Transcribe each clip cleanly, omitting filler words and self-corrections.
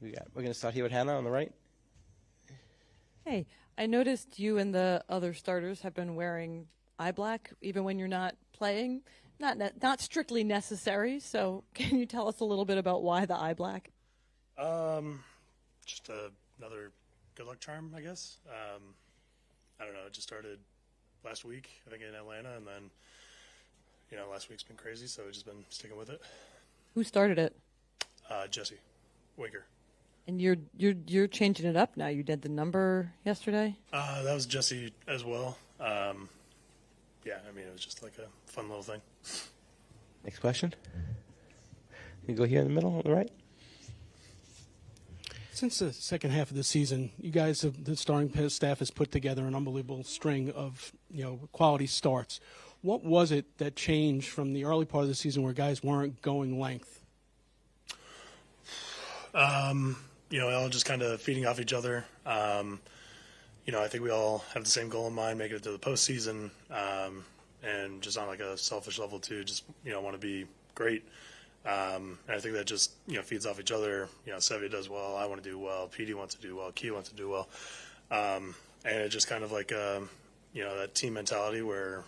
We're going to start here with Hannah on the right. Hey, I noticed you and the other starters have been wearing eye black even when you're not playing. Not strictly necessary. So can you tell us a little bit about why the eye black? Just another good luck charm, I guess. I don't know. It just started last week, I think, in Atlanta, and then last week's been crazy, so we've just been sticking with it. Who started it? Jesse Winker. And you're changing it up now. You did the number yesterday. That was Jesse as well. Yeah, I mean, it was just like a fun little thing. Next question. You go here in the middle on the right. Since the second half of the season, you guys the starting staff has put together an unbelievable string of quality starts. What was it that changed from the early part of the season where guys weren't going length? All just kind of feeding off each other. I think we all have the same goal in mind, making it to the postseason, and just on like a selfish level too, just want to be great. And I think that just feeds off each other. Sevia does well, I want to do well, PD wants to do well, Key wants to do well, and it just kind of like that team mentality where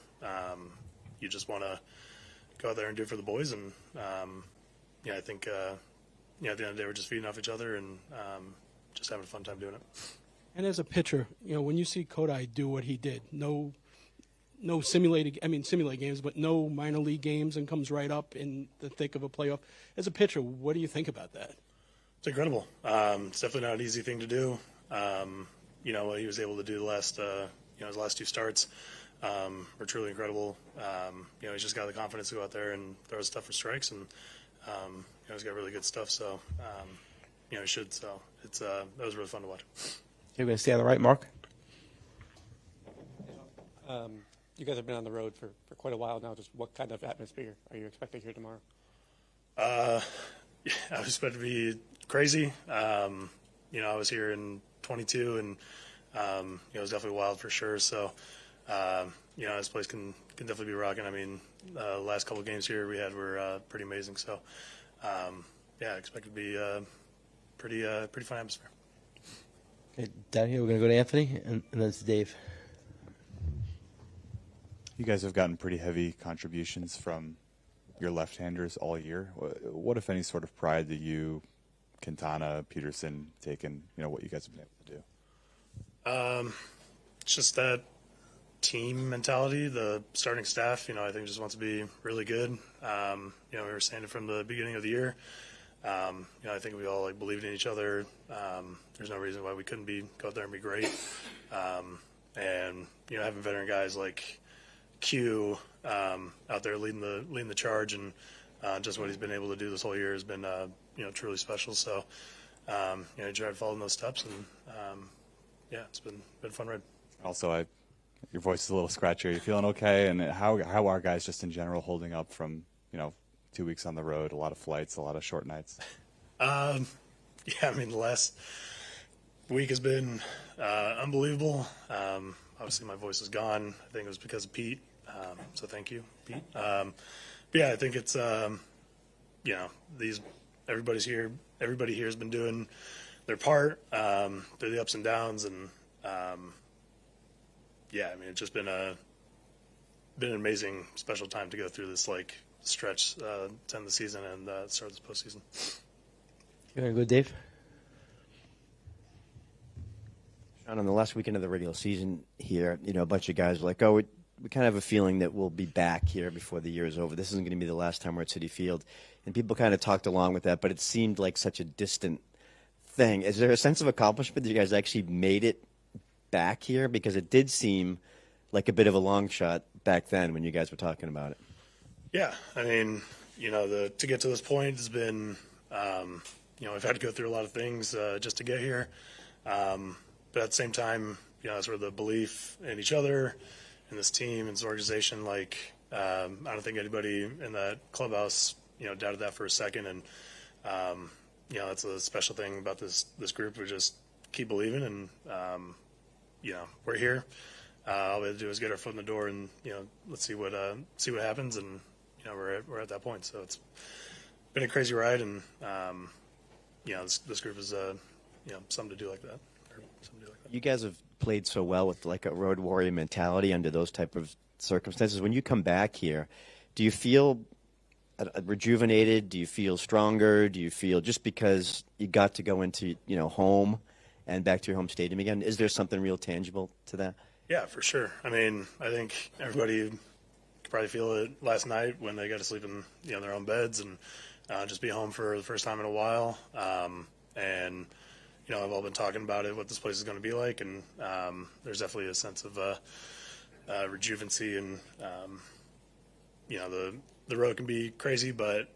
you just want to go out there and do it for the boys. And I think at the end of the day we're just feeding off each other and just having a fun time doing it. And as a pitcher, when you see Kodai do what he did, no simulated games, but no minor league games, and comes right up in the thick of a playoff. As a pitcher, what do you think about that? It's incredible. It's definitely not an easy thing to do. What he was able to do his last two starts were truly incredible. He's just got the confidence to go out there and throw his stuff for strikes, and he's got really good stuff. So, he should. So that was really fun to watch. You're going to stay on the right, Mark. You guys have been on the road for quite a while now. Just what kind of atmosphere are you expecting here tomorrow? I expect it to be crazy. I was here in 22, and it was definitely wild for sure. So, this place can definitely be rocking. I mean, the last couple of games here we had were pretty amazing. So, I expect it to be pretty fun atmosphere. Okay, down here we're going to go to Anthony, and then it's Dave. You guys have gotten pretty heavy contributions from your left-handers all year. What, if any, sort of pride do you, Quintana, Peterson, take in what you guys have been able to do? It's just that team mentality. The starting staff, I think just wants to be really good. We were saying it from the beginning of the year. I think we all believed in each other. There's no reason why we couldn't go out there and be great. And having veteran guys like Q out there leading the charge, and just what he's been able to do this whole year has been truly special. So he tried to follow in those steps, and it's been a fun ride. Also, your voice is a little scratchy. Are you feeling okay? And how are guys just in general holding up from 2 weeks on the road, a lot of flights, a lot of short nights? The last week has been unbelievable. Obviously, my voice is gone. I think it was because of Pete. So thank you, Pete. I think it's everybody here has been doing their part through the ups and downs, and it's just been an amazing, special time to go through this stretch to end the season and start this postseason. You want to go, Dave? Sean, on the last weekend of the regular season here, a bunch of guys were like, we kind of have a feeling that we'll be back here before the year is over. This isn't going to be the last time we're at Citi Field. And people kind of talked along with that, but it seemed like such a distant thing. Is there a sense of accomplishment that you guys actually made it back here? Because it did seem like a bit of a long shot back then when you guys were talking about it. Yeah, I mean, to get to this point has been, we've had to go through a lot of things just to get here. But at the same time, sort of the belief in each other, in this team, in this organization, I don't think anybody in that clubhouse, doubted that for a second. And, that's a special thing about this group. We just keep believing, and, we're here. All we have to do is get our foot in the door, and, let's see what happens. And, we're at that point. So it's been a crazy ride, and this group is something to do like that. Or something to do like that. You guys have played so well with like a road warrior mentality under those type of circumstances. When you come back here, do you feel rejuvenated? Do you feel stronger? Do you feel just because you got to go into home and back to your home stadium again? Is there something real tangible to that? Yeah, for sure. I mean, I think everybody could probably feel it last night when they got to sleep in their own beds and just be home for the first time in a while. And I've all been talking about it, what this place is going to be like, and there's definitely a sense of rejuvenancy, and the road can be crazy, but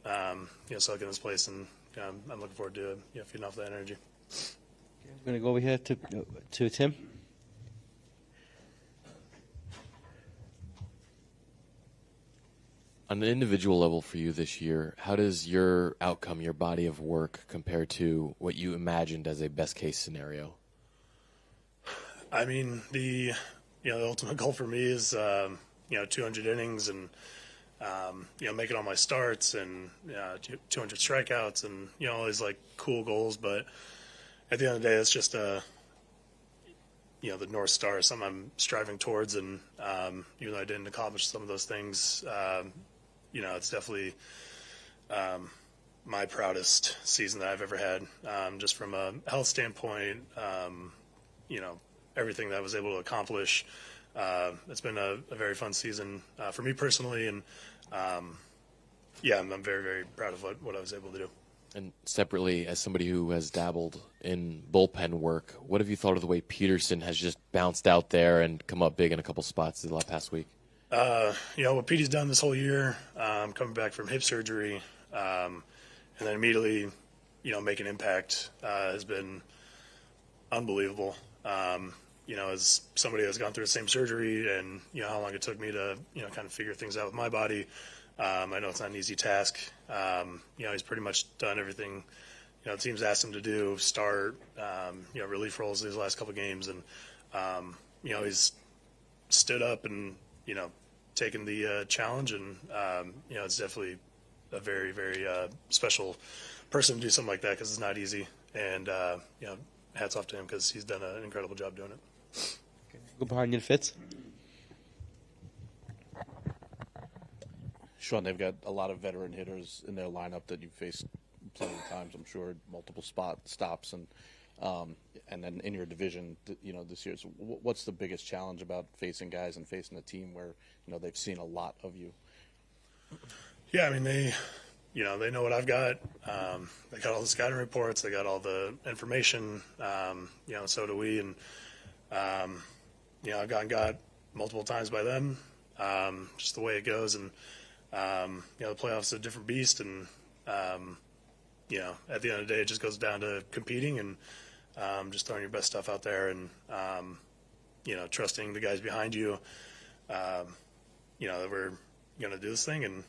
soak in this place, and I'm looking forward to feeding off that energy. I'm going to go over here to Tim. On an individual level for you this year, how does your outcome, your body of work, compare to what you imagined as a best-case scenario? I mean, the ultimate goal for me is 200 innings and making all my starts and 200 strikeouts and all these like cool goals. But at the end of the day, it's just the North Star, something I'm striving towards. And even though I didn't accomplish some of those things, it's definitely my proudest season that I've ever had, just from a health standpoint. Everything that I was able to accomplish. It's been a very fun season for me personally, and I'm very, very proud of what I was able to do. And separately, as somebody who has dabbled in bullpen work, what have you thought of the way Peterson has just bounced out there and come up big in a couple spots the past week? What Petey's done this whole year, coming back from hip surgery, and then immediately, make an impact, has been unbelievable. As somebody that's gone through the same surgery and, how long it took me to, kind of figure things out with my body. I know it's not an easy task. He's pretty much done everything, the team's asked him to do, start, relief roles these last couple games. And, he's stood up and, taken the challenge. And, it's definitely a very, very special person to do something like that because it's not easy. And, hats off to him because he's done an incredible job doing it. Go behind you, Fitz. Sean, they've got a lot of veteran hitters in their lineup that you've faced plenty of times, I'm sure, multiple stops, and then in your division, this year. So what's the biggest challenge about facing guys and facing a team where they've seen a lot of you? Yeah, I mean they know what I've got. They got all the scouting reports. They got all the information. So do we. And I've gotten got multiple times by them. Just the way it goes. And the playoffs is a different beast. And at the end of the day, it just goes down to competing and just throwing your best stuff out there and trusting the guys behind you. That we're going to do this thing. And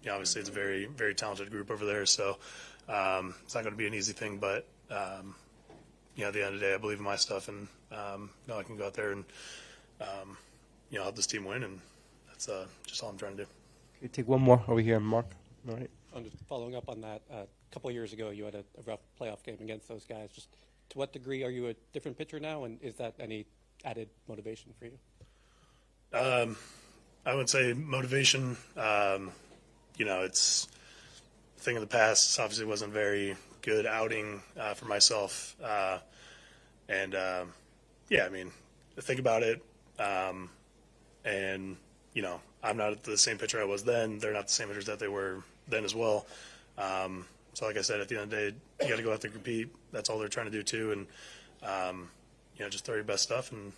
obviously it's a very, very talented group over there, so it's not going to be an easy thing. But at the end of the day, I believe in my stuff, and I can go out there and help this team win, and that's just all I'm trying to do. Okay, take one more over here, Mark. All right. I'm just following up on that. A couple of years ago, you had a rough playoff game against those guys. Just to what degree are you a different pitcher now, and is that any added motivation for you? I would say motivation. It's a thing of the past. Obviously wasn't a very good outing for myself. I mean, think about it. I'm not the same pitcher I was then. They're not the same pitchers that they were then as well. So like I said, at the end of the day, you got to go out there and compete. That's all they're trying to do too. And, just throw your best stuff and,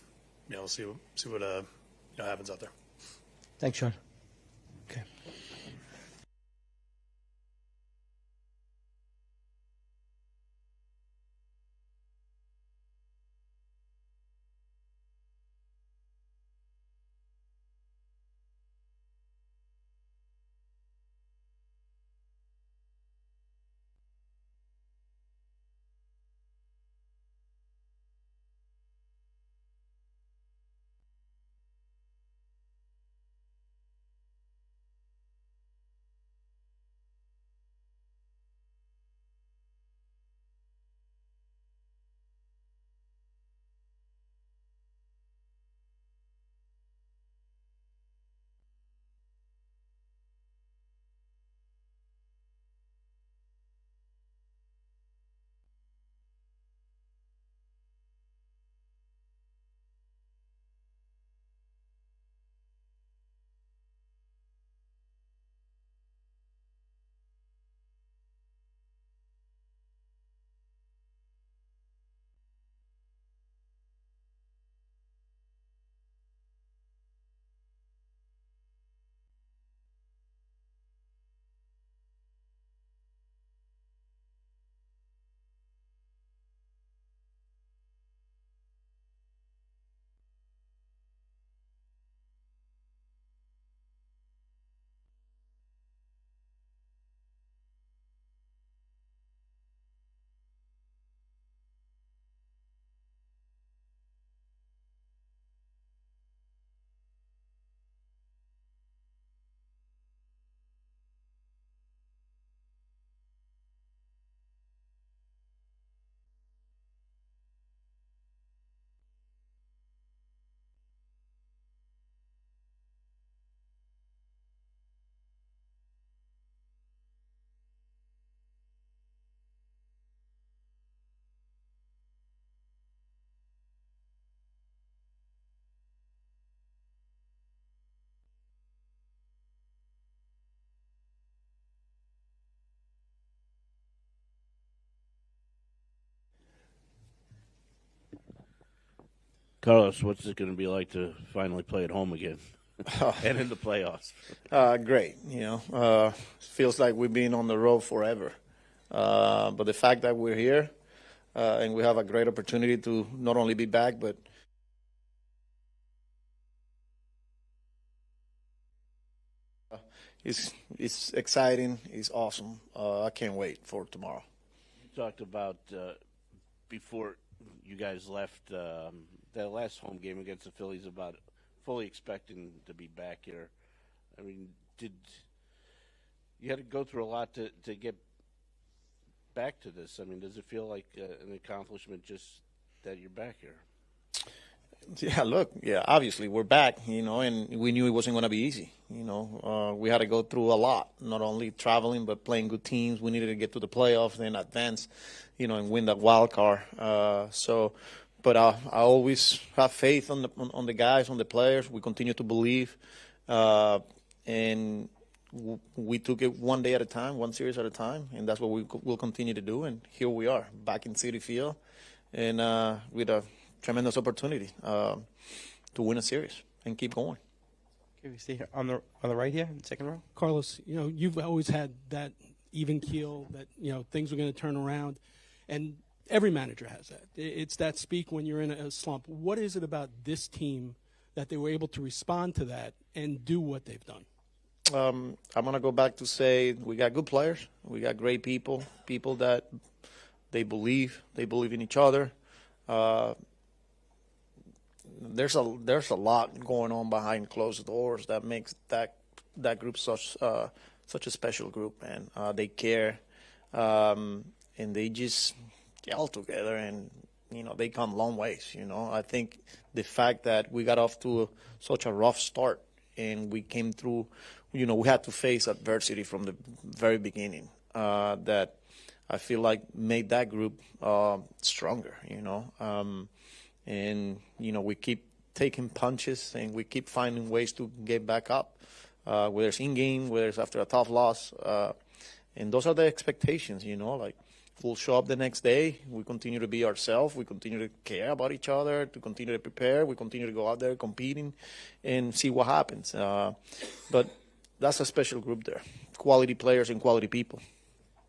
we'll see what happens out there. Thanks, Sean. Okay. Carlos, what's it going to be like to finally play at home again and in the playoffs? Great. Feels like we've been on the road forever. But the fact that we're here and we have a great opportunity to not only be back, but it's exciting. It's awesome. I can't wait for tomorrow. You talked about before you guys left that last home game against the Phillies about fully expecting to be back here. I mean, did you had to go through a lot to get back to this? I mean, does it feel like an accomplishment just that you're back here? Yeah, obviously we're back, and we knew it wasn't going to be easy. We had to go through a lot, not only traveling, but playing good teams. We needed to get to the playoffs, then advance, and win that wild card. But I always have faith on the guys, on the players. We continue to believe, and we took it one day at a time, one series at a time, and that's what we'll continue to do. And here we are, back in Citi Field, and with a tremendous opportunity to win a series and keep going. Okay, we stay here on the right here, in the second row. Carlos, you've always had that even keel, that things are going to turn around, and every manager has that. It's that speak when you're in a slump. What is it about this team that they were able to respond to that and do what they've done? I'm going to go back to say we got good players. We got great people that they believe in each other. There's a lot going on behind closed doors that makes that group such a special group, and they care, and they just gel together, and they come long ways. I think the fact that we got off to such a rough start and we came through, we had to face adversity from the very beginning. That I feel like made that group stronger. And we keep taking punches and we keep finding ways to get back up, whether it's in game, whether it's after a tough loss, and those are the expectations. Like we'll show up the next day, we continue to be ourselves, we continue to care about each other, to continue to prepare, we continue to go out there competing and see what happens. But that's a special group there, quality players and quality people.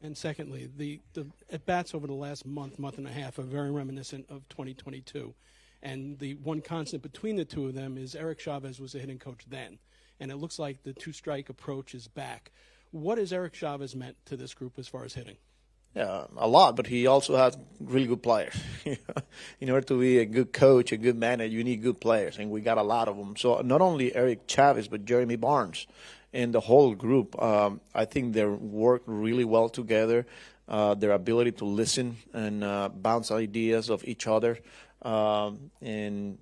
And secondly, the at-bats over the last month and a half are very reminiscent of 2022. And the one constant between the two of them is Eric Chavez was the hitting coach then. And it looks like the two-strike approach is back. What has Eric Chavez meant to this group as far as hitting? Yeah, a lot, but he also has really good players. In order to be a good coach, a good manager, you need good players, and we got a lot of them. So not only Eric Chavez, but Jeremy Barnes and the whole group, I think they work really well together. Their ability to listen and bounce ideas of each other. And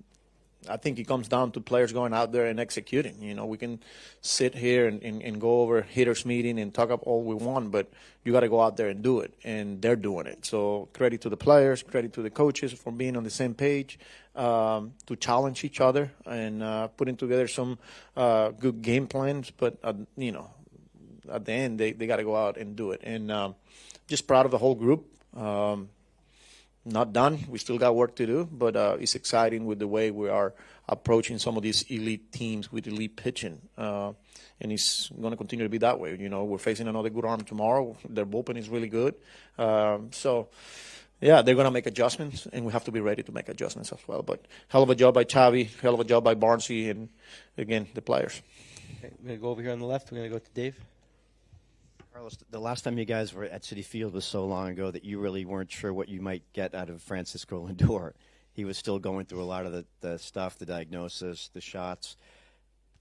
I think it comes down to players going out there and executing. We can sit here and go over hitters meeting and talk up all we want, but you got to go out there and do it, and they're doing it. So credit to the players, credit to the coaches for being on the same page, to challenge each other and putting together some good game plans. But at the end, they got to go out and do it. And just proud of the whole group. Not done. We still got work to do, but it's exciting with the way we are approaching some of these elite teams with elite pitching. And it's going to continue to be that way. We're facing another good arm tomorrow. Their bullpen is really good. So, yeah, they're going to make adjustments, and we have to be ready to make adjustments as well. But hell of a job by Chavi, hell of a job by Barnesy, and, again, the players. Okay, we're going to go over here on the left. We're going to go to Dave. Carlos, the last time you guys were at Citi Field was so long ago that you really weren't sure what you might get out of Francisco Lindor. He was still going through a lot of the stuff, the diagnosis, the shots.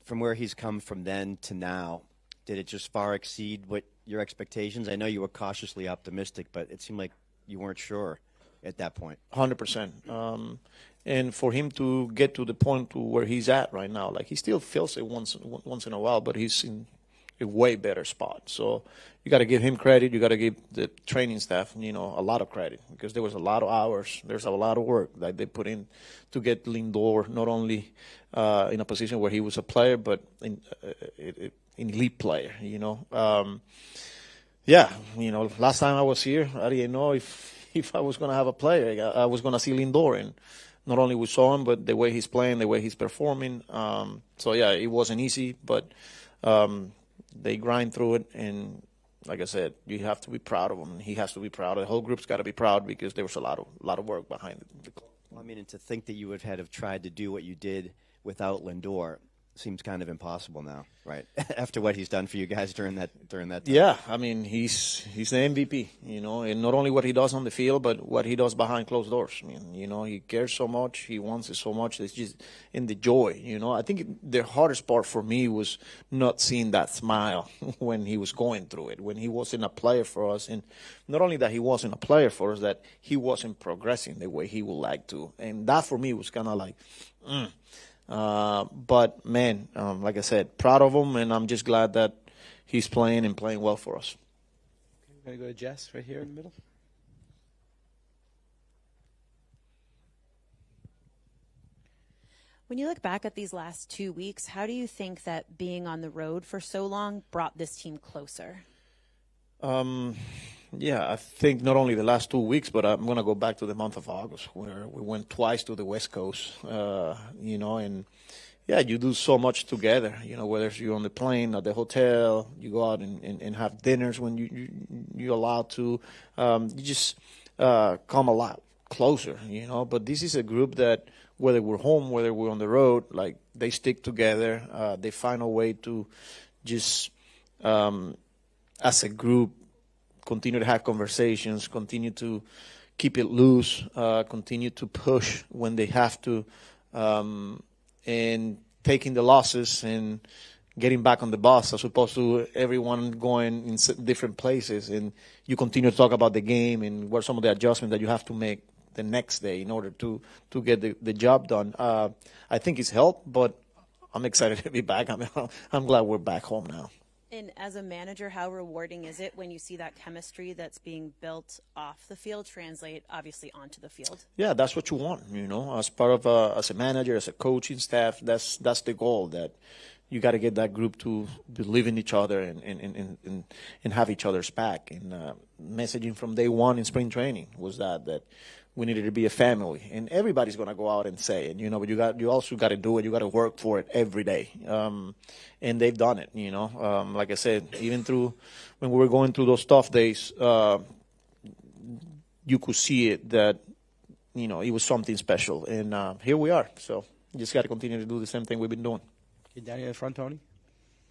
From where he's come from then to now, did it just far exceed what your expectations? I know you were cautiously optimistic, but it seemed like you weren't sure at that point. 100%. And for him to get to the point to where he's at right now, like he still feels it once in a while, but he's in a way better spot. So you got to give him credit. You got to give the training staff, a lot of credit, because there was a lot of hours. There's a lot of work that they put in to get Lindor not only in a position where he was a player, but in elite player. Last time I was here, I didn't know if I was going to have a player. I was going to see Lindor, and not only we saw him, but the way he's playing, the way he's performing. So yeah, it wasn't easy, but they grind through it. And like I said, you have to be proud of him, and he has to be proud. The whole group's got to be proud because there was a lot of work behind it. Well, I mean, and to think that you would have tried to do what you did without Lindor seems kind of impossible now, right? After what he's done for you guys during that time. Yeah, I mean, he's the MVP, and not only what he does on the field, but what he does behind closed doors. I mean, he cares so much, he wants it so much. It's just in the joy, I think the hardest part for me was not seeing that smile when he was going through it, when he wasn't a player for us, and not only that he wasn't a player for us, that he wasn't progressing the way he would like to, and that for me was kind of like, but man, like I said, proud of him, and I'm just glad that he's playing and playing well for us. Okay, we're going to go to Jess right here in the middle. When you look back at these last 2 weeks, how do you think that being on the road for so long brought this team closer? Yeah, I think not only the last 2 weeks, but I'm going to go back to the month of August where we went twice to the West Coast, and yeah, you do so much together, whether you're on the plane, at the hotel, you go out and have dinners when you're allowed to. You just come a lot closer, but this is a group that whether we're home, whether we're on the road, like they stick together. They find a way to just, as a group, continue to have conversations, continue to keep it loose, continue to push when they have to, and taking the losses and getting back on the bus as opposed to everyone going in different places. And you continue to talk about the game and what are some of the adjustments that you have to make the next day in order to get the job done. I think it's helped, but I'm excited to be back. I'm glad we're back home now. And as a manager, how rewarding is it when you see that chemistry that's being built off the field translate, obviously, onto the field? Yeah, that's what you want, as part of as a manager, as a coaching staff, that's the goal, that you got to get that group to believe in each other and have each other's back. And messaging from day one in spring training was that we needed to be a family, and everybody's going to go out and say it, but you also got to do it. You got to work for it every day. And they've done it, like I said, even through when we were going through those tough days, you could see it that, it was something special. And here we are. So you just got to continue to do the same thing we've been doing. Okay, down here in the front, Tony.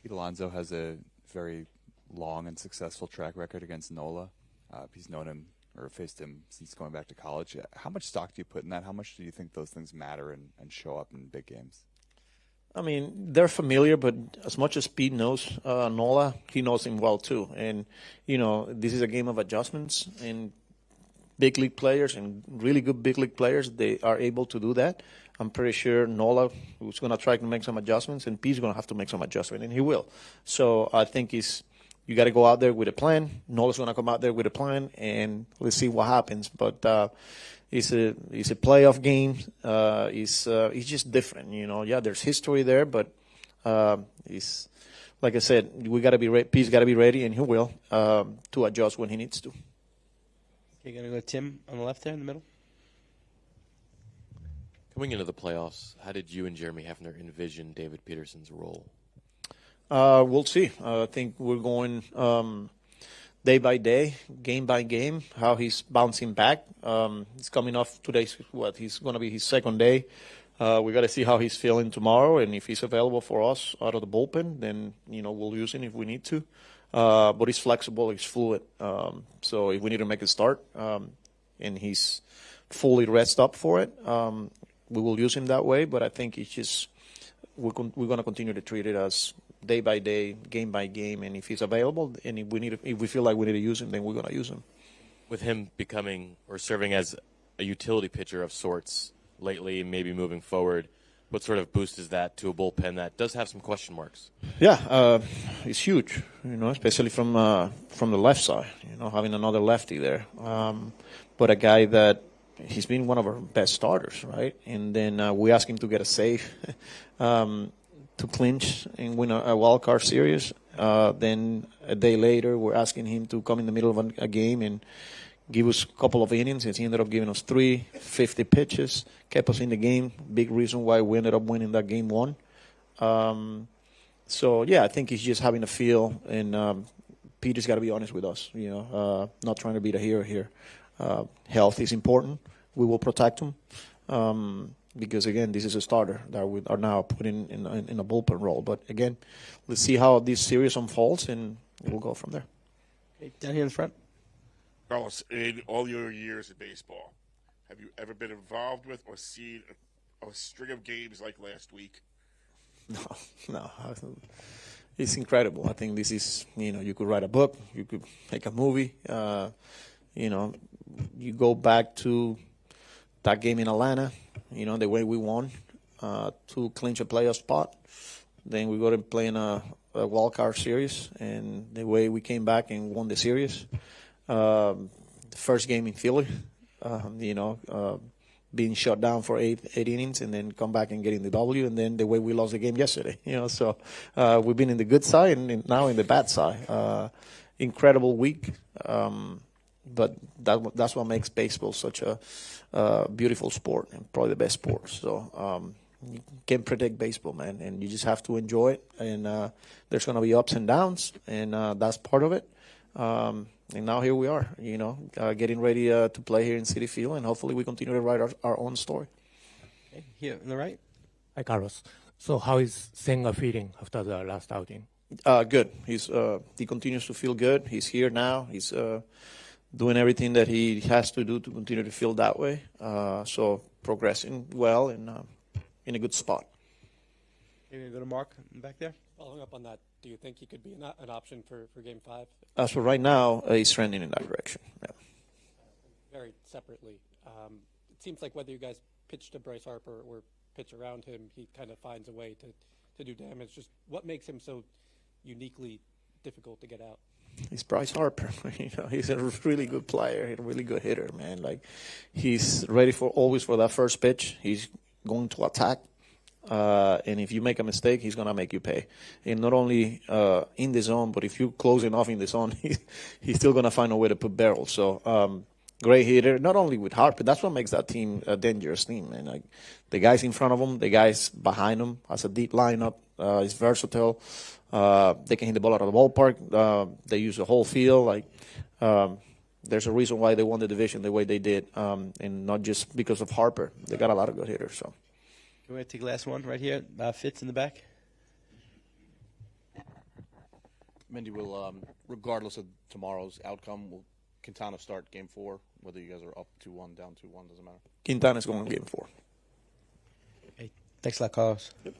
Pete Alonso has a very long and successful track record against Nola. He's known him or faced him since going back to college. How much stock do you put in that? How much do you think those things matter and show up in big games? I mean, they're familiar, but as much as Pete knows Nola, he knows him well too. And, this is a game of adjustments, and big league players and really good big league players, they are able to do that. I'm pretty sure Nola is going to try to make some adjustments, and Pete's going to have to make some adjustments, and he will. So I think you got to go out there with a plan. Nola's going to come out there with a plan, and let's see what happens. But it's a playoff game. It's just different, Yeah, there's history there, but it's like I said, we got to be ready. Pete's got to be ready, and he will to adjust when he needs to. Okay, going to go to Tim on the left there in the middle. Coming into the playoffs, how did you and Jeremy Hefner envision David Peterson's role? We'll see. I think we're going day by day, game by game, how he's bouncing back. He's coming off today's he's going to be his second day. We got to see how he's feeling tomorrow, and if he's available for us out of the bullpen, then we'll use him if we need to. But he's flexible, he's fluid. So if we need to make a start, and he's fully rested up for it, we will use him that way. But I think it's just we're going to continue to treat it as day by day, game by game, and if he's available, and if we feel like we need to use him, then we're going to use him. With him becoming or serving as a utility pitcher of sorts lately, maybe moving forward, what sort of boost is that to a bullpen that does have some question marks? Yeah, it's huge, especially from the left side, having another lefty there. But a guy that he's been one of our best starters, right? And then we asked him to get a save to clinch and win a wild card series. Then a day later, we're asking him to come in the middle of a game and give us a couple of innings. He ended up giving us 350 pitches, kept us in the game. Big reason why we ended up winning that game 1. So yeah, I think he's just having a feel, and Peter's got to be honest with us. Not trying to be the hero here. Health is important. We will protect him because again, this is a starter that we are now putting in a bullpen role. But again, let's see how this series unfolds, and we'll go from there. Okay, down here in the front. Carlos, in all your years in baseball, have you ever been involved with or seen a string of games like last week? No. It's incredible. I think this is, you could write a book, you could make a movie. You go back to that game in Atlanta, the way we won to clinch a playoff spot. Then we got to play in a wild card series, and the way we came back and won the series. The first game in Philly, being shut down for eight innings and then come back and getting the W, and then the way we lost the game yesterday. So we've been in the good side and now in the bad side. Incredible week, but that's what makes baseball such a beautiful sport and probably the best sport. So you can't predict baseball, man, and you just have to enjoy it. And there's going to be ups and downs, and that's part of it. And now here we are, getting ready to play here in Citi Field, and hopefully we continue to write our own story. Okay, here on the right. Hi, Carlos. So how is Senga feeling after the last outing? Good. He continues to feel good. He's here now. He's doing everything that he has to do to continue to feel that way. So progressing well and in a good spot. Maybe go to Mark back there. Following up on that, do you think he could be an option for Game 5? So right now, he's trending in that direction. Yeah. Very separately, it seems like whether you guys pitch to Bryce Harper or pitch around him, he kind of finds a way to do damage. Just what makes him so uniquely difficult to get out? He's Bryce Harper. He's a really good player, a really good hitter, man. Like, he's ready always for that first pitch. He's going to attack. And if you make a mistake, he's going to make you pay. And not only in the zone, but if you close enough in the zone, he's still going to find a way to put barrels. So great hitter, not only with Harper. That's what makes that team a dangerous team, man. Like, the guys in front of him, the guys behind him, has a deep lineup. It's versatile. They can hit the ball out of the ballpark. They use the whole field. There's a reason why they won the division the way they did, and not just because of Harper. They got a lot of good hitters. So. Can we take the last one right here? Fitz in the back. Mendy, will regardless of tomorrow's outcome, will Quintana start Game 4? Whether you guys are up 2-1, down 2-1, doesn't matter. Quintana's going to Game 4. Okay. Thanks a lot, Carlos. Yep.